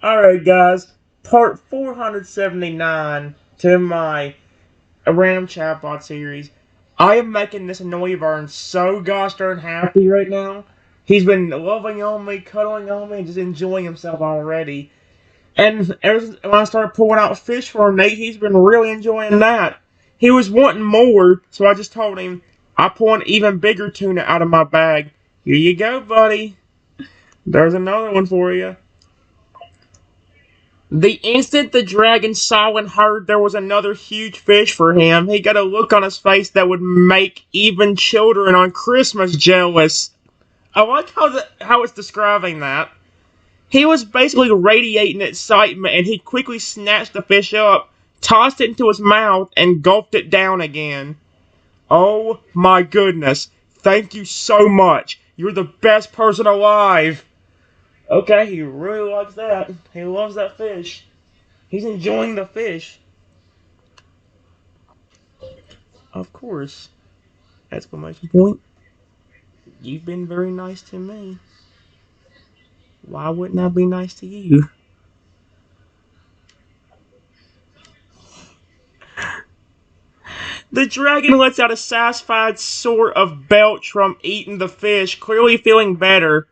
Alright, guys. Part 479 to my random chatbot series. I am making this Noivern so gosh darn happy right now. He's been loving on me, cuddling on me, and just enjoying himself already. And when I started pulling out fish for him, Nate, he's been really enjoying that. He was wanting more, so I just told him, I pull an even bigger tuna out of my bag. Here you go, buddy. There's another one for you. The instant the dragon saw and heard there was another huge fish for him, he got a look on his face that would make even children on Christmas jealous. I like how it's describing that. He was basically radiating excitement, and he quickly snatched the fish up, tossed it into his mouth, and gulped it down again. Oh my goodness. Thank you so much. You're the best person alive. Okay, he really likes that. He loves that fish. He's enjoying the fish. Of course. Exclamation point. You've been very nice to me. Why wouldn't I be nice to you? The dragon lets out a satisfied sort of belch from eating the fish, clearly feeling better.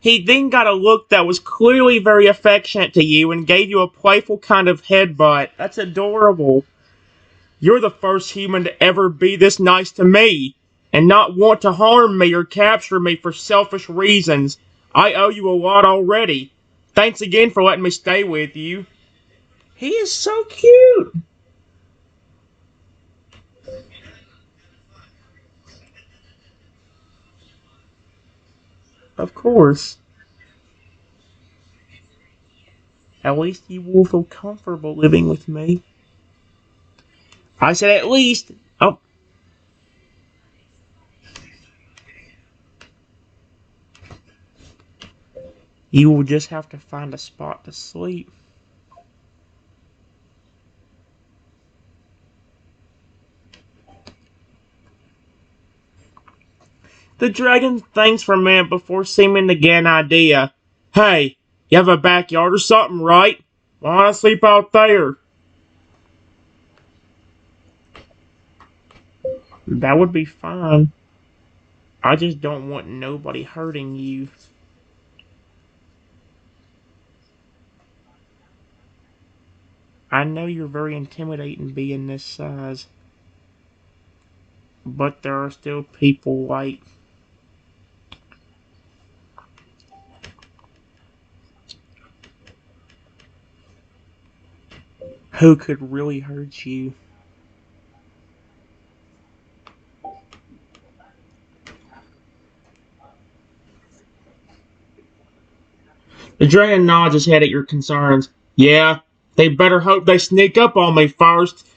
He then got a look that was clearly very affectionate to you and gave you a playful kind of headbutt. That's adorable. You're the first human to ever be this nice to me, and not want to harm me or capture me for selfish reasons. I owe you a lot already. Thanks again for letting me stay with you. He is so cute. Of course. At least you will feel comfortable living with me. I said at least. Oh. You will just have to find a spot to sleep. The dragon thinks for a minute before seeming to get an idea. Hey, you have a backyard or something, right? Why don't I sleep out there? That would be fine. I just don't want nobody hurting you. I know you're very intimidating being this size. But there are still people like who could really hurt you. The dragon nods his head at your concerns. Yeah, they better hope they sneak up on me first.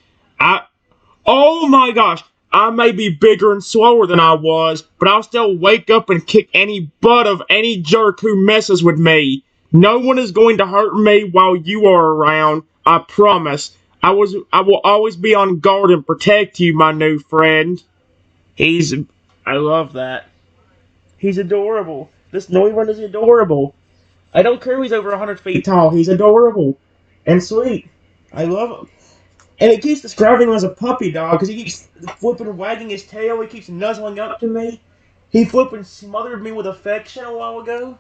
Oh my gosh, I may be bigger and slower than I was, but I'll still wake up and kick any butt of any jerk who messes with me. No one is going to hurt me while you are around, I promise. I will always be on guard and protect you, my new friend. I love that. He's adorable. This Noivern is adorable. I don't care if he's over 100 feet tall. He's adorable and sweet. I love him. And it keeps describing him as a puppy dog because he keeps flipping and wagging his tail. He keeps nuzzling up to me. He flipping smothered me with affection a while ago.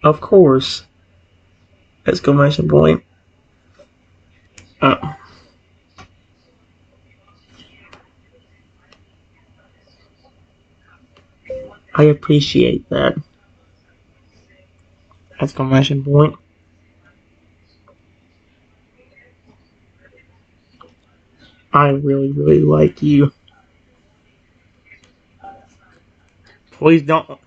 Of course. Exclamation point. Uh, I appreciate that. Exclamation point. I really, really like you. Please don't.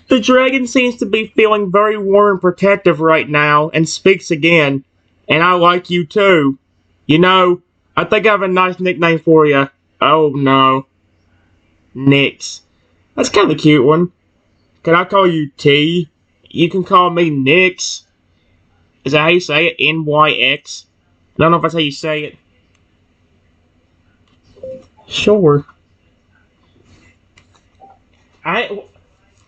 The dragon seems to be feeling very warm and protective right now and speaks again. And I like you too. You know, I think I have a nice nickname for you. Oh no. Nix. That's kind of a cute one. Can I call you T? you can call me Nyx. Is that how you say it? Nyx. I don't know if that's how you say it. Sure. I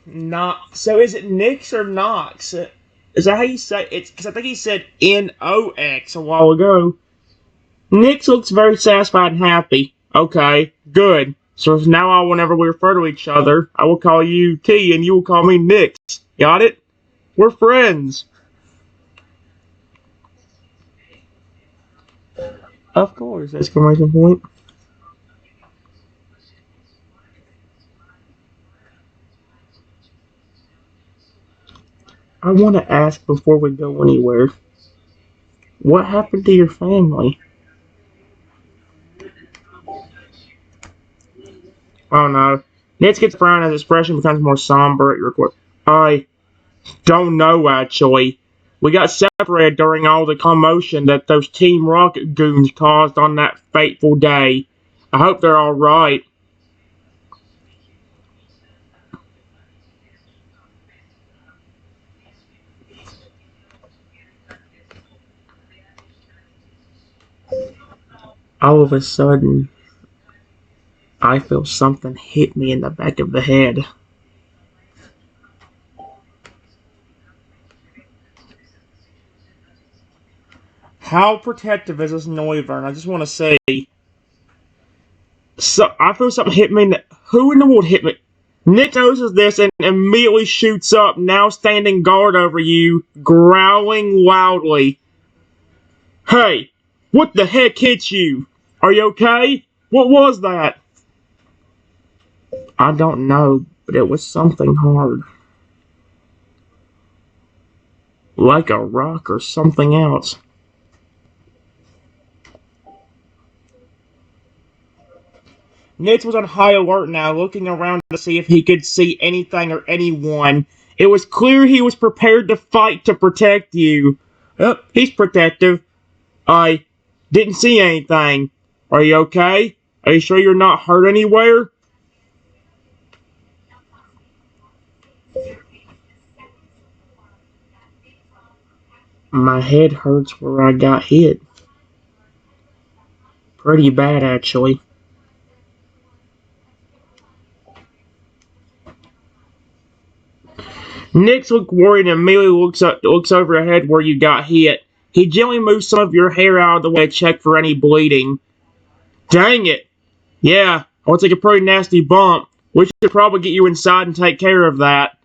not. So is it Nyx or Nox? Is that how you say it? It's because I think he said Nox a while ago. Nyx looks very satisfied and happy. Okay, good. So from now on, whenever we refer to each other, I will call you T and you will call me Nyx. Got it? We're friends. Of course, exclamation point. I want to ask before we go anywhere, what happened to your family? Oh no. Nitz gets frowned and his expression becomes more somber at your request. I don't know, actually. We got separated during all the commotion that those Team Rocket goons caused on that fateful day. I hope they're alright. All of a sudden, I feel something hit me in the back of the head. How protective is this Noivern? I just want to say. So I feel something hit me. Who in the world hit me? Nick notices this and immediately shoots up, now standing guard over you, growling loudly. Hey, what the heck hit you? Are you okay? What was that? I don't know, but it was something hard. Like a rock or something else. Nitz was on high alert now, looking around to see if he could see anything or anyone. It was clear he was prepared to fight to protect you. Oh, he's protective. I didn't see anything. Are you okay? Are you sure you're not hurt anywhere? My head hurts where I got hit. Pretty bad, actually. Nick's look worried and immediately looks over your head where you got hit. He gently moves some of your hair out of the way to check for any bleeding. Dang it! Yeah, looks like a pretty nasty bump. We should probably get you inside and take care of that.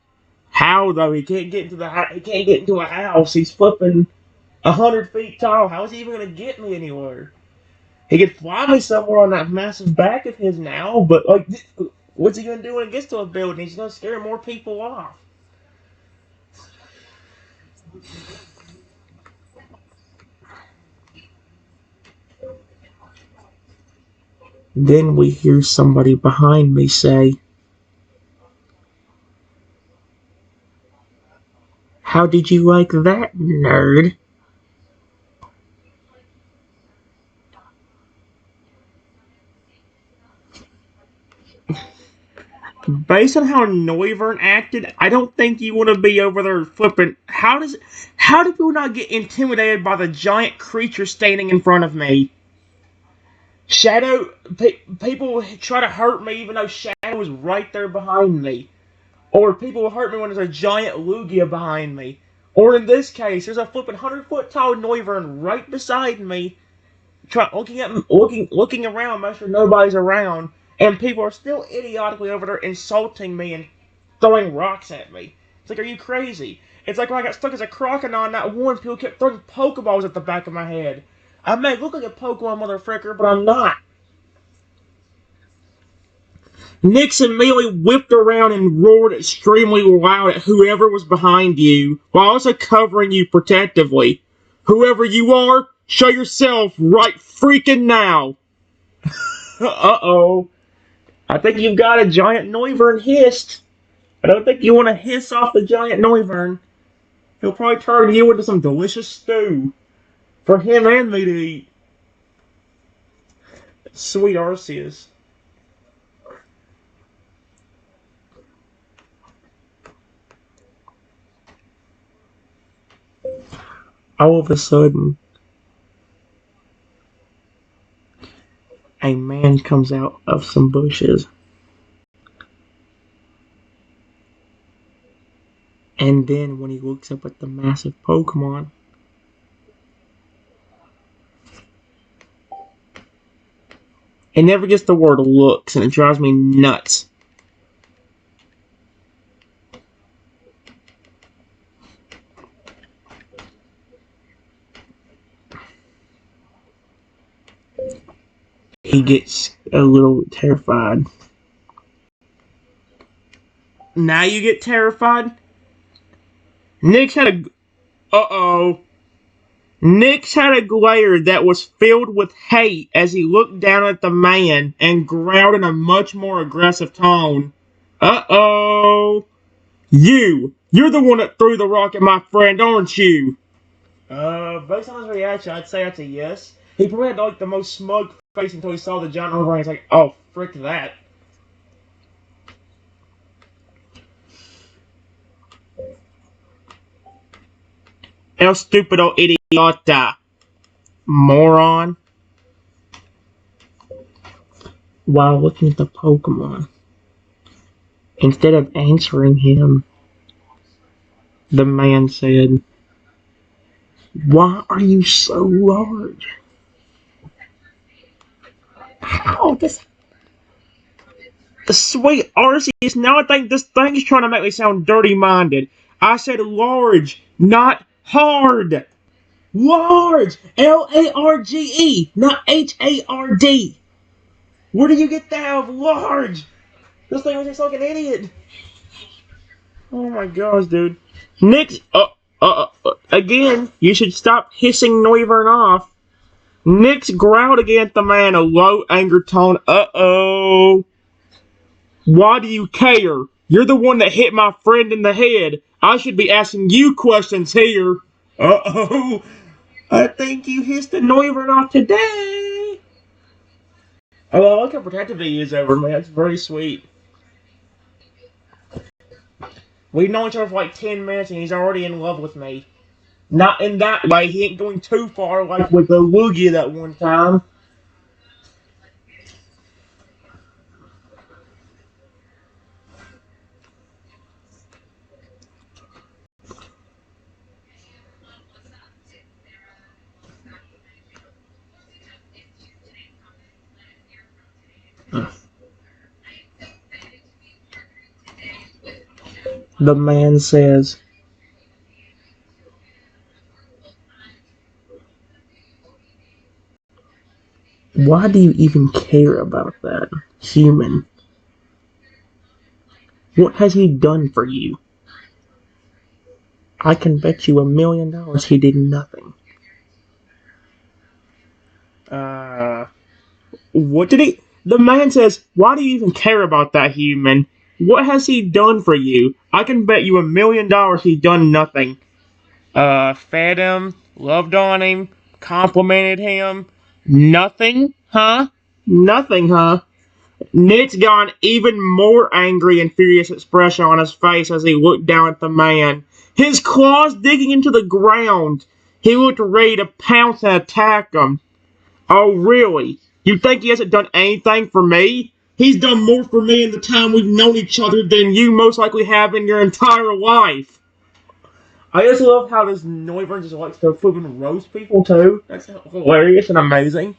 How though? He can't get into he can't get into a house. He's flipping 100 feet tall. How is he even gonna get me anywhere? He could fly me somewhere on that massive back of his now, but like, what's he gonna do when he gets to a building? He's gonna scare more people off. Then we hear somebody behind me say, "How did you like that, nerd?" Based on how Noivern acted, I don't think you want to be over there flipping. How do people not get intimidated by the giant creature standing in front of me? Shadow, people try to hurt me even though Shadow is right there behind me. Or people will hurt me when there's a giant Lugia behind me. Or in this case, there's a flipping 100 foot tall Noivern right beside me, looking around, make sure nobody's around, and people are still idiotically over there insulting me and throwing rocks at me. It's like, are you crazy? It's like when I got stuck as a crocodile in that one, people kept throwing Pokeballs at the back of my head. I may look like a Pokemon motherfucker, but I'm not. Nixon immediately whipped around and roared extremely loud at whoever was behind you, while also covering you protectively. Whoever you are, show yourself right freaking now. Uh-oh. I think you've got a giant Noivern hissed. I don't think you want to hiss off the giant Noivern. He'll probably turn you into some delicious stew for him and me to eat. Sweet Arceus. All of a sudden, a man comes out of some bushes. And then when he looks up at the massive Pokemon, it never gets the word looks, and it drives me nuts. He gets a little terrified. Now you get terrified? Nick's had a... Uh-oh. Nick's had a glare that was filled with hate as he looked down at the man and growled in a much more aggressive tone. Uh-oh. You're the one that threw the rock at my friend, aren't you? Based on his reaction, I'd say that's a yes. He probably had like the most smug face until he saw the giant over and he's like, oh, frick that. El stupido idiota. Moron. While looking at the Pokemon, instead of answering him, the man said, why are you so large? How? The sweet Arceus, now I think this thing's trying to make me sound dirty-minded. I said large, not hard. Large! L-A-R-G-E, not H-A-R-D. Where do you get that out of large? This thing was just like an idiot. Oh my gosh, dude. Nick's, again, you should stop hissing Noivern off. Nick's growled again at the man, a low anger tone. Uh-oh. Why do you care? You're the one that hit my friend in the head. I should be asking you questions here. Uh-oh. I think you hissed the Noivern off today. Oh, I like how protective he is over me. That's very sweet. We've known each other for like 10 minutes and he's already in love with me. Not in that way. He ain't going too far like with the Lugia that one time. The man says, why do you even care about that human? What has he done for you? I can bet you $1,000,000 he did nothing. What did he... The man says, why do you even care about that human? What has he done for you? I can bet you $1,000,000 he done nothing. Fed him, loved on him, complimented him. Nothing, huh? Nothing, huh? Nick's got an even more angry and furious expression on his face as he looked down at the man. His claws digging into the ground. He looked ready to pounce and attack him. Oh, really? You think he hasn't done anything for me? He's done more for me in the time we've known each other than you most likely have in your entire life. I just love how this Noivern just likes to flipping roast people, too. That's hilarious and amazing.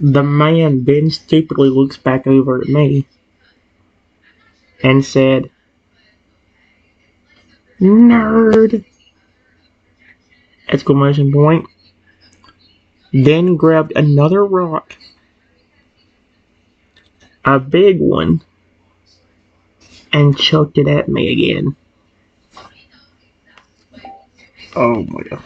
The man then stupidly looks back over at me and said, nerd! Exclamation point. Then grabbed another rock, a big one, and chucked it at me again. Oh my god.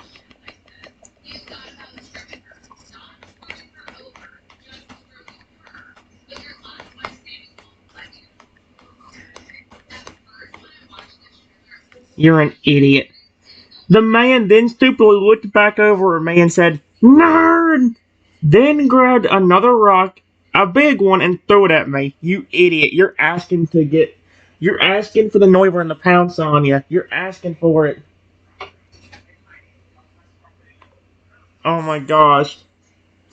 You're an idiot. The man then stupidly looked back over at me and said, Nerd! Then grabbed another rock, a big one, and threw it at me. You idiot. You're asking for the Noivern to pounce on you. You're asking for it. Oh my gosh.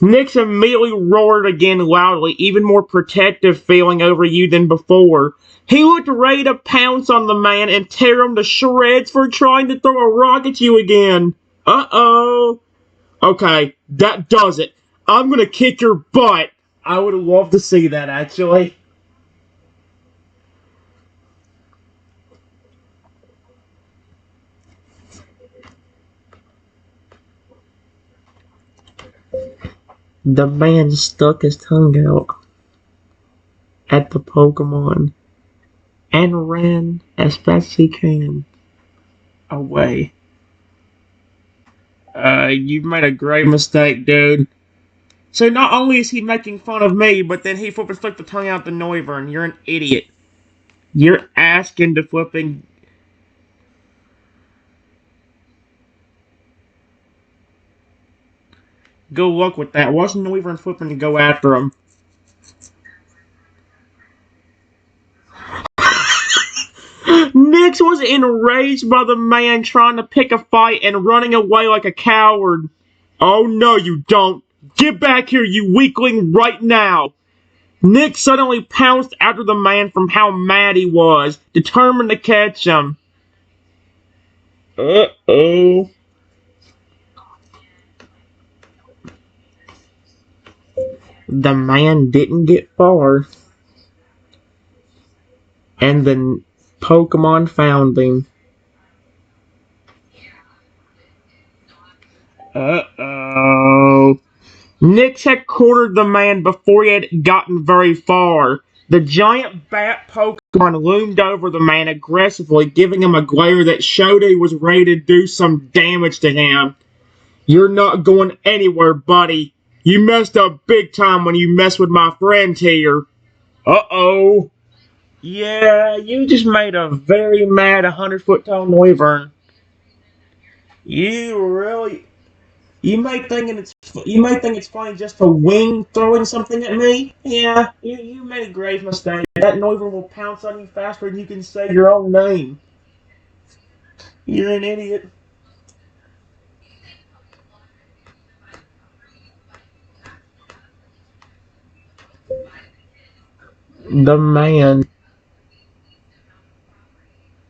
Nix immediately roared again loudly, even more protective feeling over you than before. He looked ready to pounce on the man and tear him to shreds for trying to throw a rock at you again. Uh-oh. Okay, that does it. I'm gonna kick your butt. I would love to see that, actually. The man stuck his tongue out at the Pokemon and ran as fast as he can away. You've made a great mistake, dude. So not only is he making fun of me, but then he flipping stuck the tongue out the Noivern. You're an idiot. You're asking to flipping... Good luck with that. Watch the Noivern flipping to go after him. Nix was enraged by the man trying to pick a fight and running away like a coward. Oh no, you don't. Get back here, you weakling, right now. Nick suddenly pounced after the man from how mad he was, determined to catch him. Uh-oh. The man didn't get far. And the Pokemon found him. Uh-oh. Nix had cornered the man before he had gotten very far. The giant bat Pokemon loomed over the man aggressively, giving him a glare that showed he was ready to do some damage to him. You're not going anywhere, buddy. You messed up big time when you messed with my friend here. Uh-oh. Yeah, you just made a very mad 100-foot tall Noivern. You really... You may think it's funny just to wing throwing something at me. Yeah, you made a grave mistake. That Noivern will pounce on you faster than you can say your own name. You're an idiot. The man,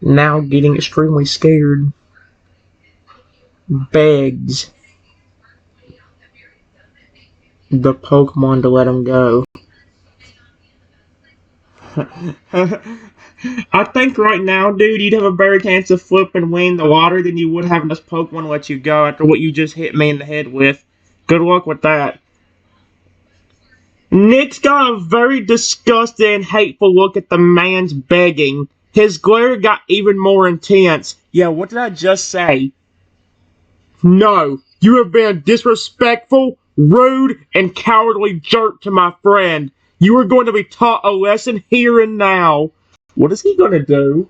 now getting extremely scared, begs the Pokemon to let him go. I think right now, dude, you'd have a better chance of flipping winning the lottery than you would having this Pokemon let you go after what you just hit me in the head with. Good luck with that. Nick's got a very disgusted and hateful look at the man's begging. His glare got even more intense. Yeah, what did I just say? No, you have been a disrespectful, rude, and cowardly jerk to my friend. You are going to be taught a lesson here and now. What is he going to do?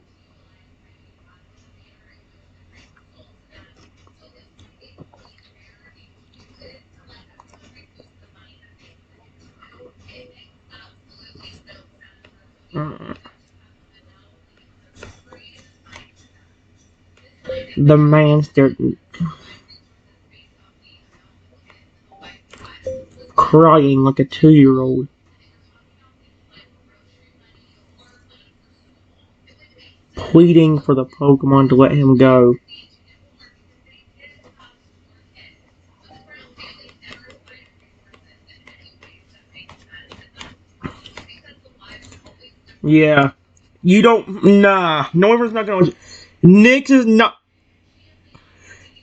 The man started crying like a 2-year-old. Pleading for the Pokemon to let him go. Yeah. You don't... Nah. Noivern's not gonna... Nyx is not...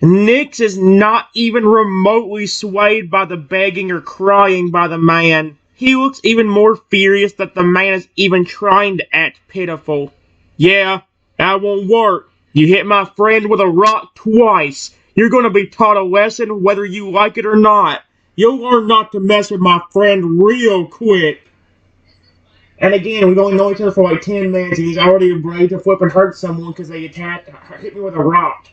Nyx is not even remotely swayed by the begging or crying by the man. He looks even more furious that the man is even trying to act pitiful. Yeah, that won't work. You hit my friend with a rock twice. You're gonna be taught a lesson whether you like it or not. You'll learn not to mess with my friend real quick. And again, we've only known each other for like 10 minutes and he's already ready to flip and hurt someone because they hit me with a rock.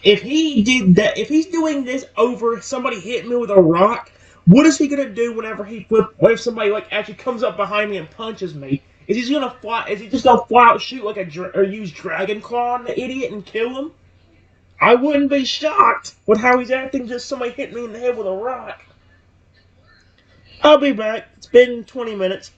If he did that, if he's doing this over somebody hitting me with a rock, what is he gonna do whenever what if somebody like actually comes up behind me and punches me? Is he gonna fly? Is he just gonna fly out shoot like or use Dragon Claw on the idiot and kill him? I wouldn't be shocked with how he's acting. Just somebody hit me in the head with a rock. I'll be back. It's been 20 minutes.